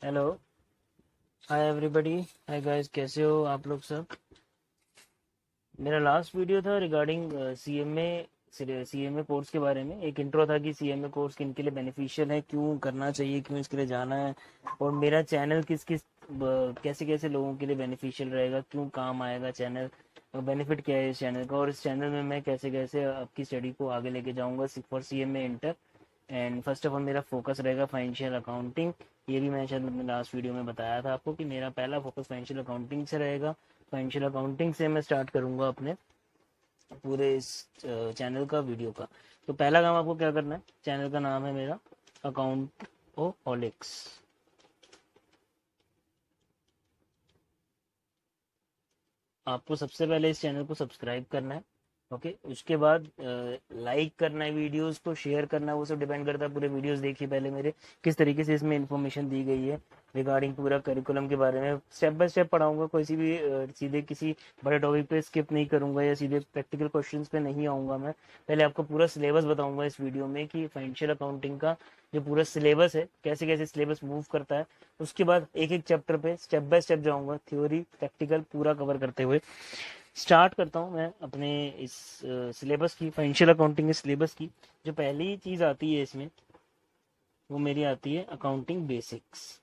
Hello. Hi everybody. Hi guys, कैसे हो आप लोग सब। मेरा लास्ट वीडियो था रिगार्डिंग सीएमए कोर्स के बारे में। एक इंट्रो था कि सीएमए कोर्स किन के लिए बेनिफिशियल है, क्यों करना चाहिए, क्यों इसके लिए जाना है, और मेरा चैनल किस किस कैसे कैसे लोगों के लिए बेनिफिशियल रहेगा, क्यों काम आएगा चैनल, बेनिफिट क्या है इस चैनल का, और इस चैनल में मैं कैसे कैसे आपकी स्टडी को आगे लेके जाऊंगा for CMA inter. And first of all मेरा फोकस रहेगा फाइनेंशियल अकाउंटिंग। ये भी मैंने शायद अपने लास्ट वीडियो में बताया था आपको कि मेरा पहला फोकस फाइनेंशियल अकाउंटिंग से रहेगा। फाइनेंशियल अकाउंटिंग से मैं स्टार्ट करूंगा अपने पूरे इस चैनल का वीडियो का। तो पहला काम आपको क्या करना है, चैनल का नाम है मेरा अकाउंट ओ हॉलिक्स। आपको सबसे पहले इस चैनल को सब्सक्राइब करना है। ओके, उसके बाद लाइक करना है, वीडियोस को शेयर करना है, वो सब डिपेंड करता है। पूरे वीडियोस देखिए पहले मेरे, किस तरीके से इसमें इन्फॉर्मेशन दी गई है रिगार्डिंग पूरा करिकुलम के बारे में। स्टेप बाय स्टेप पढ़ाऊंगा, कोई सी भी सीधे किसी बड़े टॉपिक पे स्किप नहीं करूंगा या सीधे प्रैक्टिकल क्वेश्चंस पे नहीं आऊंगा मैं। पहले आपको पूरा सिलेबस बताऊंगा इस वीडियो में कि फाइनेंशियल अकाउंटिंग का जो पूरा सिलेबस है, कैसे कैसे सिलेबस मूव करता है। उसके बाद एक एक चैप्टर पे स्टेप बाय स्टेप जाऊंगा, थ्योरी प्रैक्टिकल पूरा कवर करते हुए। स्टार्ट करता हूँ मैं अपने इस सिलेबस की, फाइनेंशियल अकाउंटिंग के सिलेबस की। जो पहली चीज आती है इसमें, वो मेरी आती है अकाउंटिंग बेसिक्स।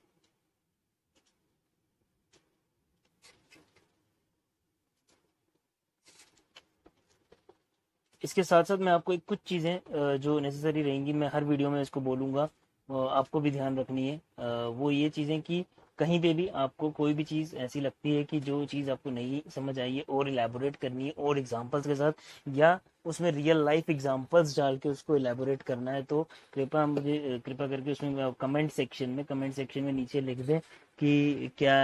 इसके साथ साथ मैं आपको एक कुछ चीज़ें जो नेसेसरी रहेंगी, मैं हर वीडियो में इसको बोलूँगा, आपको भी ध्यान रखनी है। वो ये चीज़ें कि कहीं पे भी आपको कोई भी चीज़ ऐसी लगती है कि जो चीज़ आपको नहीं समझ आई है, और इलेबोरेट करनी है और एग्जांपल्स के साथ, या उसमें रियल लाइफ एग्जांपल्स डाल के उसको इलेबोरेट करना है, तो कृपा करके उसमें कमेंट सेक्शन में नीचे लिख दें कि क्या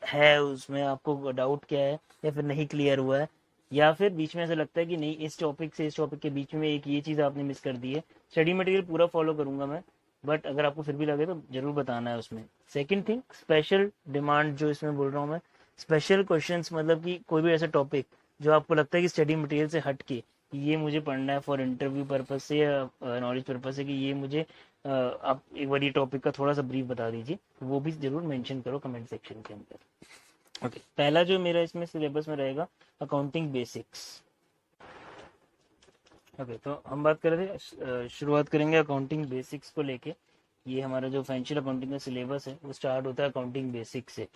है उसमें, आपको डाउट क्या है, या फिर नहीं क्लियर हुआ है, या फिर बीच में ऐसा लगता है कि नहीं इस टॉपिक से इस टॉपिक के बीच में एक ये चीज़ आपने मिस कर दी है। स्टडी मटेरियल पूरा फॉलो करूंगा मैं, बट अगर आपको फिर भी लगे तो जरूर बताना है उसमें। सेकंड थिंग, स्पेशल डिमांड जो इसमें बोल रहा हूँ मैं, स्पेशल क्वेश्चंस, मतलब कि कोई भी ऐसा टॉपिक जो आपको लगता है कि स्टडी मटेरियल से हट के ये मुझे पढ़ना है फॉर इंटरव्यू पर्पज से या नॉलेज पर्पज से, कि ये मुझे आप एक बार ये टॉपिक का थोड़ा सा ब्रीफ बता दीजिए, तो वो भी जरूर मेंशन करो कमेंट सेक्शन के अंदर। ओके, पहला जो मेरा इसमें सिलेबस में रहेगा अकाउंटिंग बेसिक्स। ओके, तो हम बात कर रहे थे, शुरुआत करेंगे अकाउंटिंग बेसिक्स को लेके। ये हमारा जो फाइनेंशियल अकाउंटिंग का सिलेबस है वो स्टार्ट होता है अकाउंटिंग बेसिक्स से।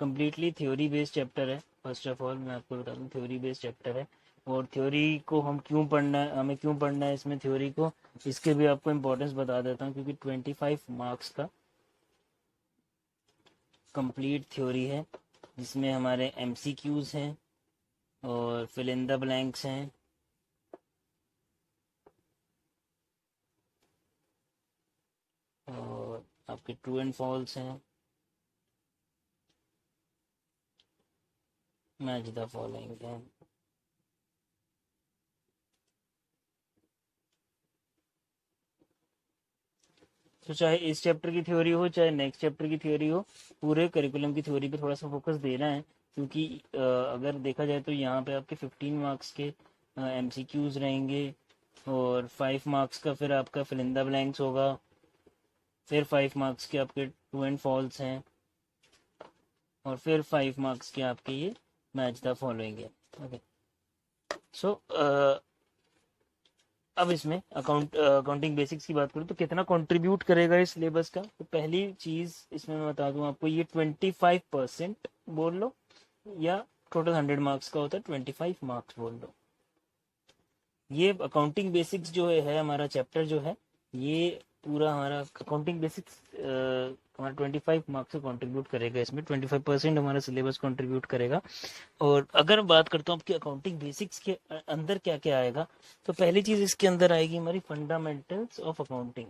कम्प्लीटली थ्योरी बेस्ड चैप्टर है। फर्स्ट ऑफ ऑल मैं आपको बता दूं, थ्योरी बेस्ड चैप्टर है। और थ्योरी को हम क्यों पढ़ना है, हमें क्यों पढ़ना है इसमें थ्योरी को, इसके भी आपको इम्पोर्टेंस बता देता हूँ। क्योंकि 25 मार्क्स का कंप्लीट थ्योरी है, जिसमें हमारे एमसीक्यूज हैं और फिल इन द ब्लैंक्स हैं, और आपके ट्रू एंड फॉल्स हैं, मैच द फॉलोइंग हैं। तो चाहे इस चैप्टर की थ्योरी हो चाहे नेक्स्ट चैप्टर की थ्योरी हो, पूरे करिकुलम की थ्योरी पे थोड़ा सा फोकस देना है। क्योंकि अगर देखा जाए तो यहाँ पे आपके 15 मार्क्स के एमसीक्यूज रहेंगे, और 5 मार्क्स का फिर आपका फिल इन द ब्लैंक्स होगा, फिर 5 मार्क्स के आपके ट्रू एंड फॉल्स हैं, और फिर 5 मार्क्स के आपके ये मैच द फॉलोइंग है। ओके, सो अब इसमें अकाउंटिंग बेसिक्स की बात करूँ तो कितना कंट्रीब्यूट करेगा इस सिलेबस का। तो पहली चीज इसमें मैं बता दूं आपको, ये 25% बोल लो, या टोटल 100 मार्क्स का होता है, 25 मार्क्स बोल लो। ये अकाउंटिंग बेसिक्स जो है हमारा चैप्टर जो है, ये पूरा हमारा अकाउंटिंग बेसिक्स हमारा 25 मार्क्स से कंट्रीब्यूट करेगा। इसमें 25% हमारा सिलेबस कंट्रीब्यूट करेगा। और अगर बात करता हूँ आपकी अकाउंटिंग बेसिक्स के अंदर क्या क्या आएगा, तो पहली चीज इसके अंदर आएगी हमारी fundamentals of accounting.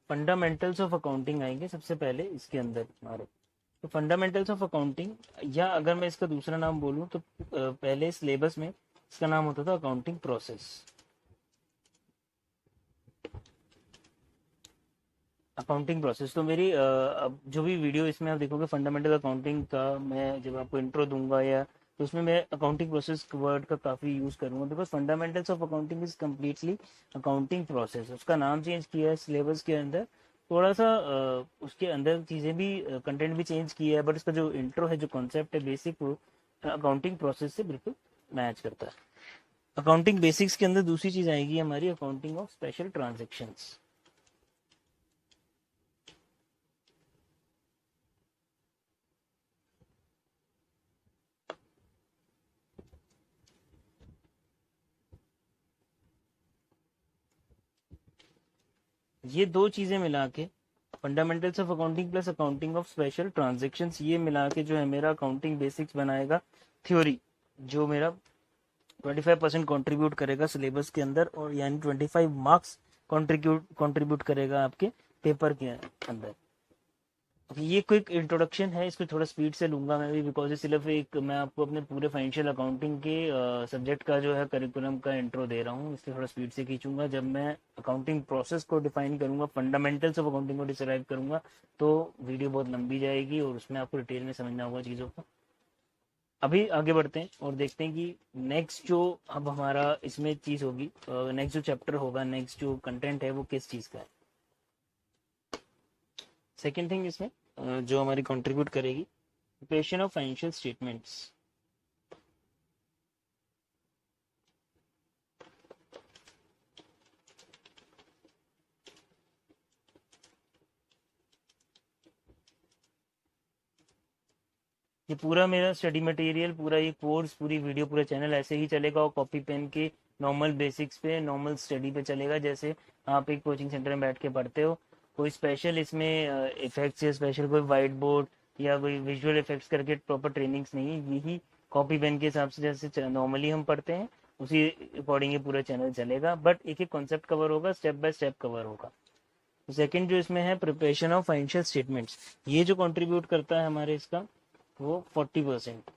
Fundamentals of accounting आएंगे सबसे पहले इसके अंदर हमारे। तो फंडामेंटल्स ऑफ अकाउंटिंग, या अगर मैं इसका दूसरा नाम बोलूँ तो पहले सिलेबस में इसका नाम होता था अकाउंटिंग प्रोसेस। अकाउंटिंग प्रोसेस तो मेरी अब जो भी वीडियो इसमें आप देखोगे फंडामेंटल अकाउंटिंग का, मैं जब आपको इंट्रो दूंगा या तो उसमें मैं अकाउंटिंग प्रोसेस वर्ड का काफ़ी यूज़ करूंगा, because fundamentals of accounting is completely accounting process. उसका नाम चेंज किया है सिलेबस के अंदर, थोड़ा सा उसके अंदर चीज़ें भी कंटेंट भी चेंज किया है, बट उसका जो इंट्रो है, जो कॉन्सेप्ट है बेसिक, वो अकाउंटिंग प्रोसेस से बिल्कुल मैच करता है। अकाउंटिंग बेसिक्स के अंदर दूसरी चीज़ आएगी हमारी अकाउंटिंग ऑफ स्पेशल ट्रांजेक्शन्स। ये दो चीजें मिला के, fundamentals of accounting plus accounting of special transactions, ये मिला के जो है मेरा अकाउंटिंग बेसिक्स बनाएगा थ्योरी, जो मेरा 25% कंट्रीब्यूट करेगा सिलेबस के अंदर, और यानी 25 मार्क्स कंट्रीब्यूट करेगा आपके पेपर के अंदर। ये क्विक इंट्रोडक्शन है, इसको थोड़ा स्पीड से लूंगा मैं भी, बिकॉज ये सिर्फ एक, मैं आपको अपने पूरे फाइनेंशियल अकाउंटिंग के सब्जेक्ट का जो है करिकुलम का इंट्रो दे रहा हूँ, इसलिए थोड़ा स्पीड से खींचूंगा। जब मैं अकाउंटिंग प्रोसेस को डिफाइन करूंगा, फंडामेंटल्स ऑफ अकाउंटिंग को डिस्क्राइब करूंगा, तो वीडियो बहुत लंबी जाएगी और उसमें आपको डिटेल में समझना होगा चीज़ों को। अभी आगे बढ़ते हैं और देखते हैं कि नेक्स्ट जो अब हमारा इसमें चीज़ होगी, नेक्स्ट जो चैप्टर होगा, नेक्स्ट जो कंटेंट है वो किस चीज़ का है। सेकेंड थिंग इसमें जो हमारी कंट्रीब्यूट करेगी, प्रिपरेशन ऑफ फाइनेंशियल स्टेटमेंट्स। ये पूरा मेरा स्टडी मटेरियल, पूरा ये कोर्स, पूरी वीडियो, पूरा चैनल ऐसे ही चलेगा, और कॉपी पेन के नॉर्मल बेसिक्स पे, नॉर्मल स्टडी पे चलेगा, जैसे आप एक कोचिंग सेंटर में बैठ के पढ़ते हो। कोई स्पेशल इसमें इफेक्ट्स या स्पेशल कोई वाइट बोर्ड या कोई विजुअल इफेक्ट्स करके प्रॉपर ट्रेनिंग्स नहीं है, यही कॉपी पेन के हिसाब से जैसे नॉर्मली हम पढ़ते हैं उसी अकॉर्डिंग ये पूरा चैनल चलेगा, बट एक एक कॉन्सेप्ट कवर होगा, स्टेप बाय स्टेप कवर होगा। सेकंड जो इसमें है प्रिपरेशन ऑफ फाइनेंशियल स्टेटमेंट्स, ये जो कंट्रीब्यूट करता है हमारे इसका, वो 40%,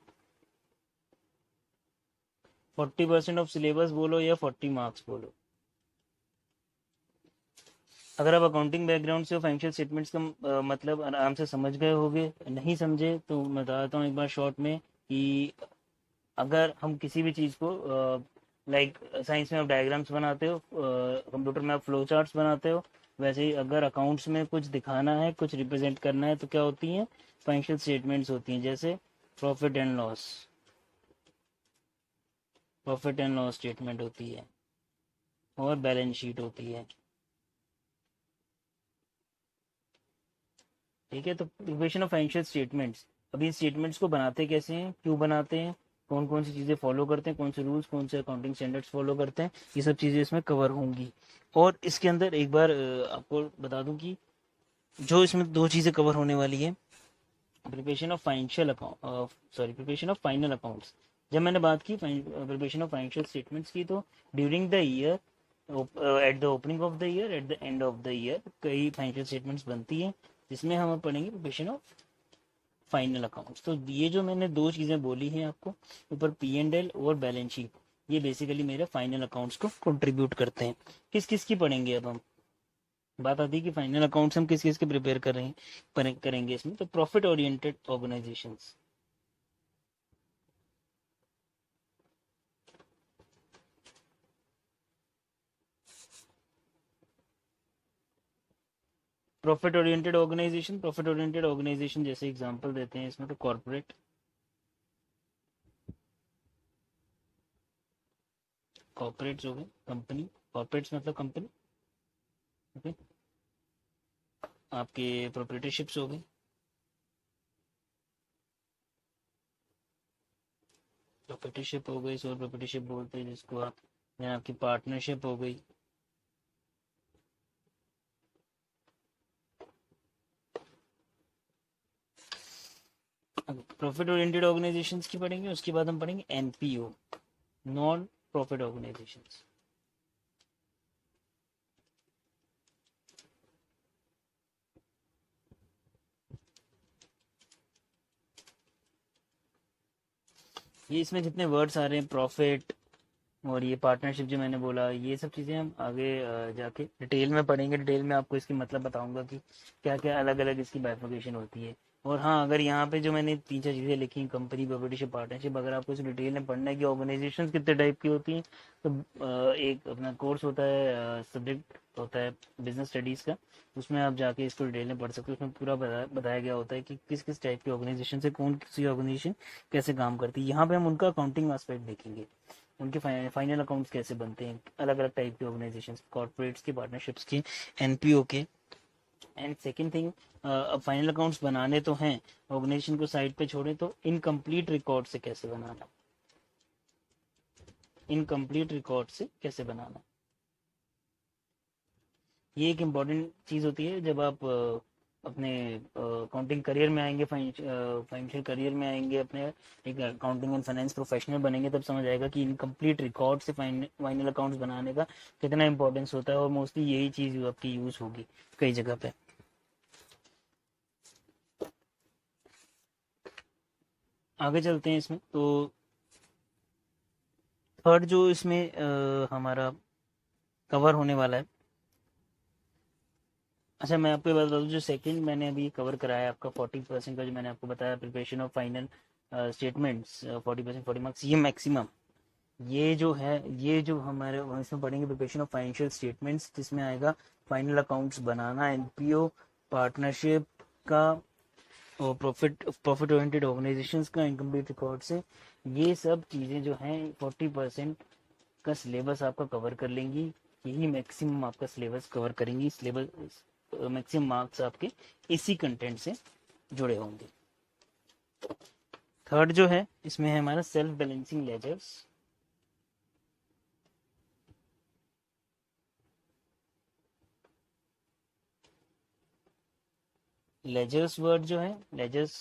40% ऑफ सिलेबस बोलो या 40 मार्क्स बोलो। अगर आप अकाउंटिंग बैकग्राउंड से फाइनेंशियल स्टेटमेंट्स का मतलब आराम से समझ गए होगे, नहीं समझे तो मैं बताता हूँ एक बार शॉर्ट में कि अगर हम किसी भी चीज़ को, लाइक साइंस में आप डायग्राम्स बनाते हो, कंप्यूटर में आप फ्लो चार्ट्स बनाते हो, वैसे ही अगर अकाउंट्स में कुछ दिखाना है, कुछ रिप्रेजेंट करना है, तो क्या होती हैं, फाइनेंशियल स्टेटमेंट्स होती हैं। जैसे profit and loss, profit and loss statement होती है, और बैलेंस शीट होती है। ठीक है, तो प्रिपरेशन ऑफ फाइनेंशियल स्टेटमेंट्स, अब इन स्टेटमेंट्स को बनाते कैसे हैं, क्यों बनाते हैं, कौन कौन सी चीज़ें फॉलो करते हैं, कौन से रूल्स, कौन से अकाउंटिंग स्टैंडर्ड्स फॉलो करते हैं, ये सब चीज़ें इसमें कवर होंगी। और इसके अंदर एक बार आपको बता दूं कि जो इसमें दो चीज़ें कवर होने वाली है, preparation of financial account, sorry, preparation of final accounts. जब मैंने बात की प्रिपरेशन ऑफ फाइनेंशियल स्टेटमेंट्स की, तो during the year, at the opening of the year, at the end of the year, कई फाइनेंशियल स्टेटमेंट्स बनती हैं, जिसमें हम पढ़ेंगे प्रिपरेशन ऑफ फाइनल अकाउंट्स। तो ये जो मैंने दो चीज़ें बोली हैं आपको, ऊपर P&L और बैलेंस शीट, ये बेसिकली मेरे फाइनल अकाउंट्स को कंट्रीब्यूट करते हैं। किस किस की पढ़ेंगे अब हम, बात आती है कि फाइनल अकाउंट्स हम किस किस के प्रिपेयर कर रहे हैं, करेंगे इसमें, तो profit oriented organisations, profit oriented organisation जैसे एग्जांपल देते हैं इसमें, तो कॉर्पोरेट, कॉर्पोरेट्स हो गए, कंपनी, कॉर्पोरेट्स मतलब कंपनी, ओके, आपके प्रोप्राइटरशिप्स हो गए, प्रोप्राइटरशिप हो गई, सोल प्रोप्राइटरशिप बोलते हैं जिसको आप, या आपकी पार्टनरशिप हो गई। प्रॉफिट ओरिएंटेड ऑर्गेनाइजेशंस की पढ़ेंगे, उसके बाद हम पढ़ेंगे NPO, नॉन प्रॉफिट ऑर्गेनाइजेशंस। ये इसमें जितने वर्ड्स आ रहे हैं, प्रॉफिट, और ये पार्टनरशिप जो मैंने बोला, ये सब चीज़ें हम आगे जाके डिटेल में पढ़ेंगे। डिटेल में आपको इसकी मतलब बताऊंगा कि क्या क्या अलग अलग इसकी बाइफर्केशन होती है। और हाँ, अगर यहाँ पे जो मैंने तीन चार चीज़ें लिखी, कंपनी, प्रॉपर्टीशिप, पार्टनरशिप, अगर आपको इस डिटेल में पढ़ना है कि ऑर्गेनाइजेशन कितने टाइप की होती हैं, तो एक अपना कोर्स होता है, सब्जेक्ट होता है बिजनेस स्टडीज़ का, उसमें आप जाके इसको डिटेल में पढ़ सकते हो। उसमें पूरा बताया गया होता है कि किस किस टाइप की ऑर्गेनाइजेशन से कौन सी ऑर्गेनाइजेशन कैसे काम करती है। यहाँ पे हम उनका अकाउंटिंग एस्पेक्ट देखेंगे, उनके फाइनल अकाउंट्स कैसे बनते हैं, अलग अलग टाइप के ऑर्गेनाइजेशंस, कॉर्पोरेट्स के, पार्टनरशिप्स के, एनपीओ के। एंड सेकंड थिंग, अब फाइनल अकाउंट्स बनाने तो हैं, ऑर्गेनाइजेशन को साइड पे छोड़े तो इनकम्प्लीट रिकॉर्ड से कैसे बनाना, इनकम्प्लीट रिकॉर्ड से कैसे बनाना, ये एक इम्पॉर्टेंट चीज़ होती है। जब आप अपने अकाउंटिंग करियर में आएंगे, फाइनेंशियल करियर में आएंगे, अपने एक अकाउंटिंग एंड फाइनेंस प्रोफेशनल बनेंगे, तब समझ आएगा कि इनकम्प्लीट रिकॉर्ड से फाइनल अकाउंट्स बनाने का कितना इंपॉर्टेंस होता है। और मोस्टली यही चीज़ आपकी यूज़ होगी कई जगह पे। आगे चलते हैं इसमें। तो थर्ड जो इसमें हमारा कवर होने वाला है, अच्छा मैं आपको ये बता दूं, जो सेकंड मैंने अभी कवर कराया है आपका 40% का, जो मैंने आपको बताया preparation of final statements, 40%, 40 marks, ये मैक्सिमम, ये जो है, ये जो हमारे इसमें पढ़ेंगे प्रिपरेशन ऑफ फाइनेंशियल स्टेटमेंट्स, जिसमें आएगा फाइनल अकाउंट्स बनाना, एनपीओ, पार्टनरशिप का, और प्रॉफिट ओरिएंटेड ऑर्गेनाइजेशंस का, इनकम्प्लीट रिकॉर्ड से। ये सब चीज़ें जो हैं 40% का सिलेबस आपका कवर कर लेंगी। यही मैक्सिमम आपका सिलेबस कवर करेंगी। सिलेबस मैक्सिमम मार्क्स आपके इसी कंटेंट से जुड़े होंगे। थर्ड जो है इसमें है हमारा self balancing ledgers. Ledgers word जो है, लेजर्स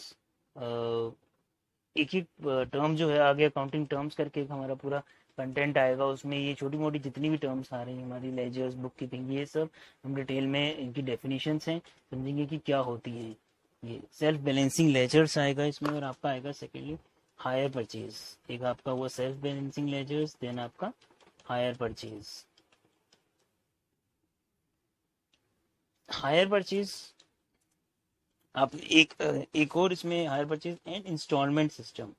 एक ही टर्म जो है, आगे अकाउंटिंग टर्म्स करके एक हमारा पूरा कंटेंट आएगा, उसमें ये छोटी मोटी जितनी भी टर्म्स आ रही हैं हमारी, लेजर्स, बुक कीपिंग, ये सब हम डिटेल में इनकी डेफिनेशंस हैं, समझेंगे कि क्या होती हैं। ये सेल्फ बैलेंसिंग लेजर्स आएगा इसमें। और आपका आएगा सेकेंडली हायर परचेज। एक आपका वो सेल्फ बैलेंसिंग लेजर्स, देन आपका हायर परचेज। हायर परचेज आप एक और इसमें hire purchase and instalment system.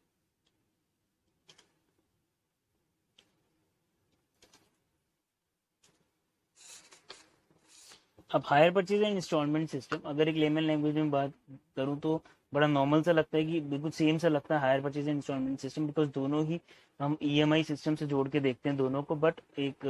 अब hire purchase and instalment system, अगर एक लेमन लैंग्वेज में बात करूं तो बड़ा नॉर्मल सा लगता है, कि बिल्कुल सेम सा लगता है hire purchase and instalment system, because दोनों ही हम ईएमआई सिस्टम से जोड़ के देखते हैं दोनों को। बट एक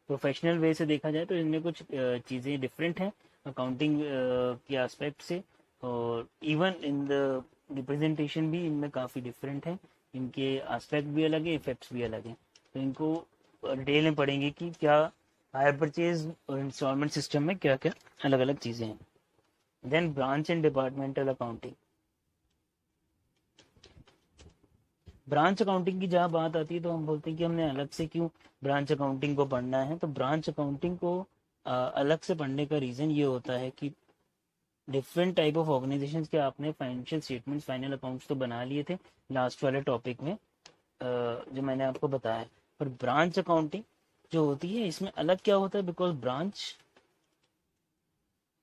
प्रोफेशनल वे से देखा जाए तो इनमें कुछ चीज़ें डिफरेंट हैं अकाउंटिंग के एस्पेक्ट से, और इवन इन द रिप्रेजेंटेशन भी इनमें काफ़ी डिफरेंट है। इनके एस्पेक्ट भी अलग है, इफेक्ट्स भी अलग हैं। तो इनको डिटेल में पढ़ेंगे कि क्या हायर परचेज और इंस्टॉलमेंट सिस्टम में क्या क्या अलग अलग चीज़ें हैं। Then branch and departmental accounting. Branch accounting की जहाँ बात आती है तो हम बोलते हैं कि हमने अलग से क्यों ब्रांच अकाउंटिंग को पढ़ना है। तो ब्रांच अकाउंटिंग को अलग से पढ़ने का रीज़न ये होता है कि डिफरेंट टाइप ऑफ ऑर्गेनाइजेशंस के आपने फाइनेंशियल स्टेटमेंट्स, फाइनल अकाउंट्स तो बना लिए थे लास्ट वाले टॉपिक में, जो मैंने आपको बताया। पर ब्रांच अकाउंटिंग जो होती है इसमें अलग क्या होता है, बिकॉज ब्रांच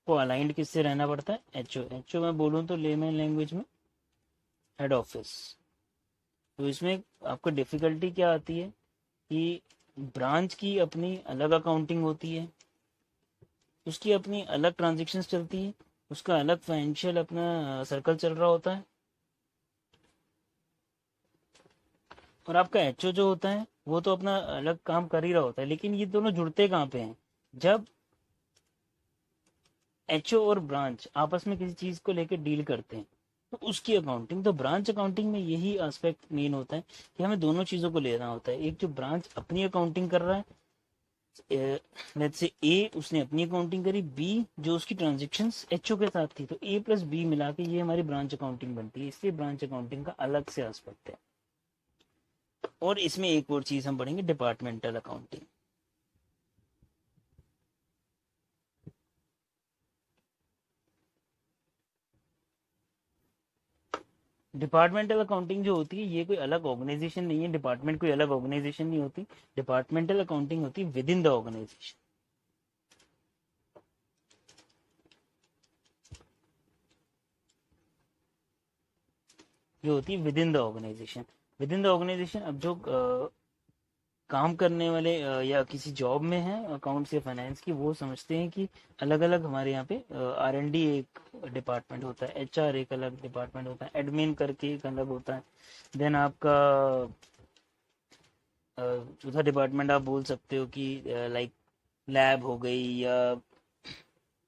को अलाइंड किससे रहना पड़ता है, एचओ। एचओ मैं बोलूँ तो लेमन लैंग्वेज में हेड ऑफिस। तो इसमें आपको डिफिकल्टी क्या आती है कि ब्रांच की अपनी अलग अकाउंटिंग होती है, उसकी अपनी अलग ट्रांजेक्शन्स चलती है, उसका अलग फाइनेंशियल अपना सर्कल चल रहा होता है। और आपका एचओ जो होता है वो तो अपना अलग काम कर ही रहा होता है। लेकिन ये दोनों जुड़ते कहाँ पे हैं, जब एचओ और ब्रांच आपस में किसी चीज को लेकर डील करते हैं तो उसकी अकाउंटिंग। तो ब्रांच अकाउंटिंग में यही एस्पेक्ट मेन होता है कि हमें दोनों चीजों को लेना होता है। एक जो ब्रांच अपनी अकाउंटिंग कर रहा है, लेट्स से ए उसने अपनी अकाउंटिंग करी, बी जो उसकी ट्रांजेक्शन्स एचओ के साथ थी, तो ए प्लस बी मिला के ये हमारी ब्रांच अकाउंटिंग बनती है। इसलिए ब्रांच अकाउंटिंग का अलग से एस्पेक्ट है। और इसमें एक और चीज हम पढ़ेंगे, डिपार्टमेंटल अकाउंटिंग। डिपार्टमेंटल अकाउंटिंग जो होती है ये कोई अलग ऑर्गेनाइजेशन नहीं है, डिपार्टमेंट कोई अलग ऑर्गेनाइजेशन नहीं होती, डिपार्टमेंटल अकाउंटिंग होती है विद इन द ऑर्गेनाइजेशन। जो होती है within the organisation. Within the organisation, अब जो काम करने वाले या किसी जॉब में है अकाउंट्स या फाइनेंस की, वो समझते हैं कि अलग अलग हमारे यहाँ पे R&D एक डिपार्टमेंट होता है, HR एक अलग डिपार्टमेंट होता है, एडमिन करके एक अलग होता है, देन आपका चौथा डिपार्टमेंट आप बोल सकते हो कि लाइक लैब हो गई, या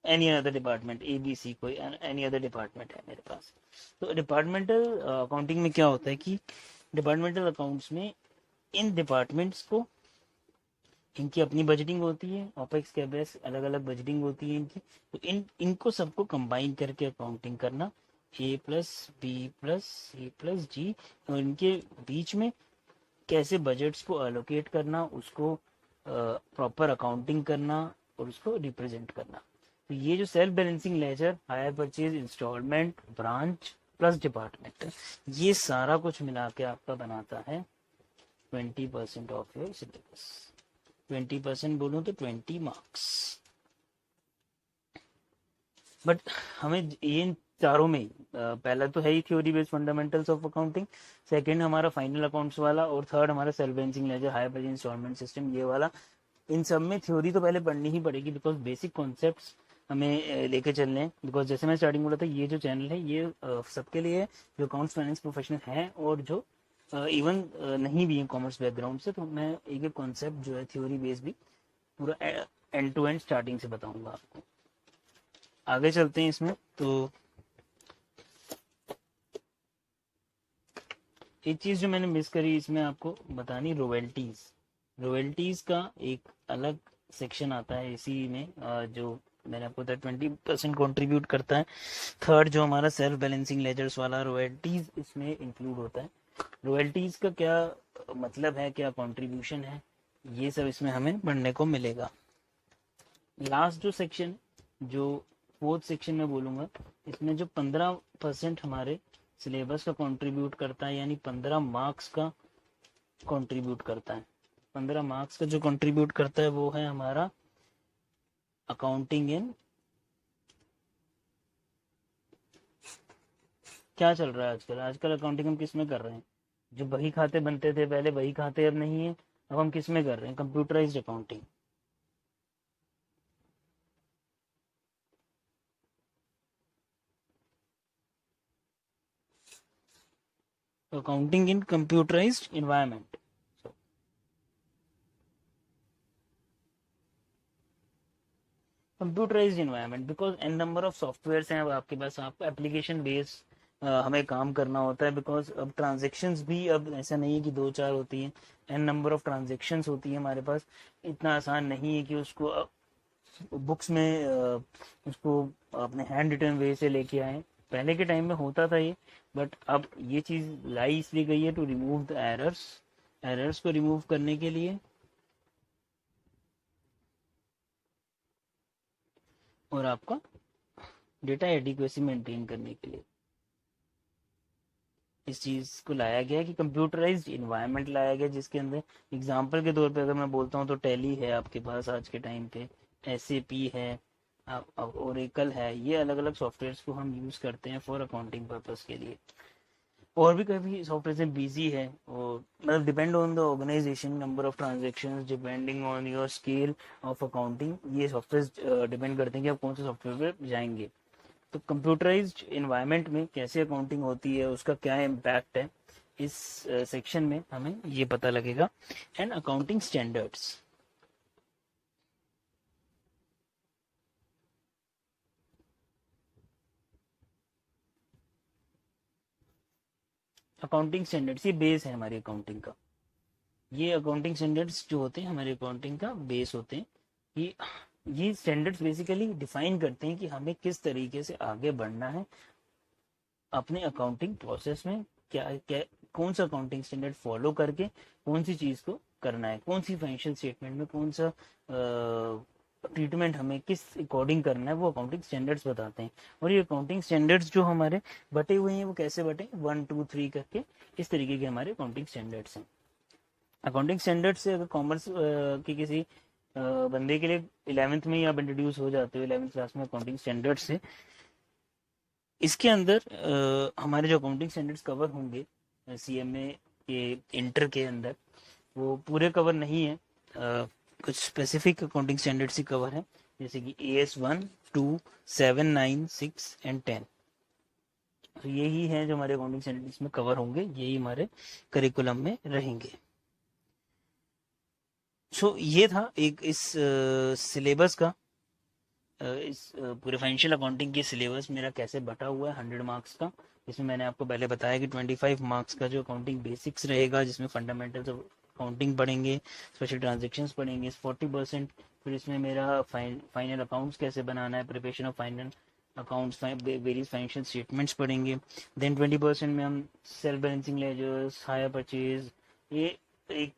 एनी अदर डिपार्टमेंट, ABC कोई एनी अदर डिपार्टमेंट है मेरे पास। तो डिपार्टमेंटल अकाउंटिंग में क्या होता है कि डिपार्टमेंटल अकाउंट्स में इन डिपार्टमेंट्स को, इनकी अपनी बजटिंग होती है, ओपेक्स कैपेक्स अलग अलग बजटिंग होती है इनकी, तो इनको सबको कंबाइन करके अकाउंटिंग करना, A+B+C+G, और इनके बीच में कैसे बजट्स को अलोकेट करना, उसको प्रॉपर अकाउंटिंग करना और उसको रिप्रेजेंट करना। तो ये जो self balancing ledger, hire purchase, instalment, branch plus department, ये सारा कुछ मिला के आपका बनाता है 20% ऑफ योर सिलेबस। 20% बोलूं तो 20 मार्क्स। बट हमें इन चारों में पहला तो है ही theory based fundamentals of accounting, second हमारा फाइनल अकाउंट्स वाला, और थर्ड हमारा self balancing ledger, hire purchase, instalment system, ये वाला। इन सब में थ्योरी तो पहले पढ़नी ही पड़ेगी, बिकॉज बेसिक कॉन्सेप्ट्स हमें लेके चलने हैं। बिकॉज जैसे मैं स्टार्टिंग बोला था, ये जो चैनल है ये सबके लिए है जो अकाउंट्स फाइनेंस प्रोफेशनल हैं और जो इवन नहीं भी है कॉमर्स बैकग्राउंड से। तो मैं एक एक कॉन्सेप्ट जो है थ्योरी बेस्ड भी पूरा एंड टू एंड स्टार्टिंग से बताऊंगा आपको। आगे चलते हैं इसमें। तो एक चीज जो मैंने मिस करी इसमें आपको बतानी, रॉयल्टीज। रॉयल्टीज का एक अलग सेक्शन आता है इसी में, जो मैंने आपको बताया 20% कॉन्ट्रीब्यूट करता है। थर्ड जो हमारा सेल्फ बैलेंसिंग लेजर्स वाला, रॉयल्टीज इसमें इंक्लूड होता है। रॉयल्टीज का क्या मतलब है, क्या कॉन्ट्रीब्यूशन है, ये सब इसमें हमें पढ़ने को मिलेगा। लास्ट जो सेक्शन, जो फोर्थ सेक्शन में बोलूंगा, इसमें जो 15% हमारे सिलेबस का कंट्रीब्यूट करता है, यानी 15 मार्क्स का कंट्रीब्यूट करता है। 15 मार्क्स का जो कंट्रीब्यूट करता है वो है हमारा अकाउंटिंग इन, क्या चल रहा है आजकल, आजकल अकाउंटिंग हम किस में कर रहे हैं? जो बही खाते बनते थे पहले, वही खाते अब नहीं है, अब हम किस में कर रहे हैं? Computerised accounting. Accounting in computerised environment. Computerised environment because an number of software हैं अब आपके पास, आपको एप्लीकेशन बेस हमें काम करना होता है। बिकॉज अब ट्रांजेक्शन्स भी अब ऐसा नहीं है कि दो चार होती हैं, एन नंबर ऑफ ट्रांजेक्शन्स होती है हमारे पास। इतना आसान नहीं है कि उसको बुक्स में उसको अपने हैंड रिटन वे से लेके आए। पहले के टाइम में होता था ये, बट अब ये चीज लाई इसलिए गई है to remove the errors. Errors को रिमूव करने के लिए और आपका डेटा एडिक्वेसी मेंटेन करने के लिए इस चीज को लाया गया कि कंप्यूटराइज्ड इन्वायरमेंट लाया गया, जिसके अंदर एग्जांपल के तौर पे अगर मैं बोलता हूँ तो टैली है आपके पास आज के टाइम पे, SAP है, ओरेकल है, ये अलग अलग सॉफ्टवेयर को हम यूज करते हैं फॉर अकाउंटिंग पर्पज के लिए। और भी कभी सॉफ्टवेयर बिजी है, और मतलब depend on the organisation, number of transactions, depending on your scale of accounting, ये सॉफ्टवेयर डिपेंड करते हैं कि आप कौन से सॉफ्टवेयर पे जाएंगे। तो कंप्यूटराइज्ड इन्वायरमेंट में कैसे अकाउंटिंग होती है, उसका क्या इम्पैक्ट है, इस सेक्शन में हमें ये पता लगेगा। And accounting standards. Accounting standards ये बेस है हमारी अकाउंटिंग का। ये अकाउंटिंग स्टैंडर्ड्स जो होते हैं हमारी अकाउंटिंग का बेस होते हैं। ये स्टैंडर्ड्स बेसिकली डिफाइन करते हैं कि हमें किस तरीके से आगे बढ़ना है अपने अकाउंटिंग प्रोसेस में, क्या क्या कौन सा अकाउंटिंग स्टैंडर्ड फॉलो करके कौन सी चीज को करना है, कौन सी फाइनेंशियल स्टेटमेंट में कौन सा ट्रीटमेंट हमें किस अकॉर्डिंग करना है वो अकाउंटिंग स्टैंडर्ड्स बताते हैं। और ये अकाउंटिंग स्टैंडर्ड्स जो हमारे बटे हुए हैं वो कैसे बटे, 1 2 3 करके, इस तरीके के हमारे अकाउंटिंग स्टैंडर्ड्स हैं। अकाउंटिंग स्टैंडर्ड से अगर कॉमर्स की किसी बंदे के लिए 11th में ही आप इंट्रोड्यूस हो जाते हो 11th क्लास में अकाउंटिंग स्टैंडर्ड से, इसके अंदर हमारे जो अकाउंटिंग स्टैंडर्ड्स कवर होंगे CMA के इंटर के अंदर, वो पूरे कवर नहीं है, कुछ स्पेसिफिक अकाउंटिंग स्टैंडर्ड्स ही कवर है, जैसे कि AS 1 2 7 9 6 एंड 10। तो यही है जो हमारे अकाउंटिंग स्टैंडर्ड्स में कवर होंगे, यही हमारे करिकुलम में रहेंगे। सो ये था एक इस सिलेबस का, इस पूरे फाइनेंशियल अकाउंटिंग के सिलेबस मेरा कैसे बटा हुआ है 100 मार्क्स का। इसमें मैंने आपको पहले बताया कि 25 मार्क्स का जो अकाउंटिंग बेसिक्स रहेगा, जिसमें फंडामेंटल्स ऑफ अकाउंटिंग पढ़ेंगे, स्पेशल ट्रांजेक्शन्स पढ़ेंगे 40%। फिर इसमें मेरा फाइनल अकाउंट्स कैसे बनाना है, preparation of final accounts, various financial statements पढ़ेंगे। देन 20% में हम self balancing ledgers, hire purchase, ये एक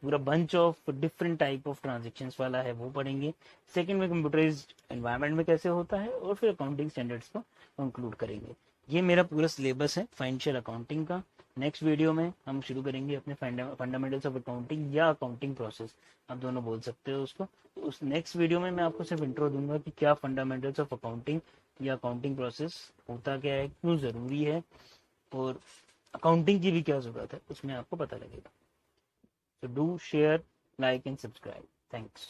पूरा bunch of different type of transactions वाला है वो पढ़ेंगे। सेकंड में कंप्यूटराइज्ड एनवायरनमेंट में कैसे होता है, और फिर अकाउंटिंग स्टैंडर्ड्स को कंक्लूड करेंगे। ये मेरा पूरा सिलेबस है फाइनेंशियल अकाउंटिंग का। नेक्स्ट वीडियो में हम शुरू करेंगे अपने फंडामेंटल्स ऑफ अकाउंटिंग या अकाउंटिंग प्रोसेस, आप दोनों बोल सकते हो उसको। तो उस नेक्स्ट वीडियो में मैं आपको सिर्फ इंट्रो दूंगा कि क्या फंडामेंटल्स ऑफ अकाउंटिंग या अकाउंटिंग प्रोसेस होता क्या है, क्यों ज़रूरी है, और अकाउंटिंग की भी क्या ज़रूरत है, उसमें आपको पता लगेगा। So do share, like and subscribe. Thanks.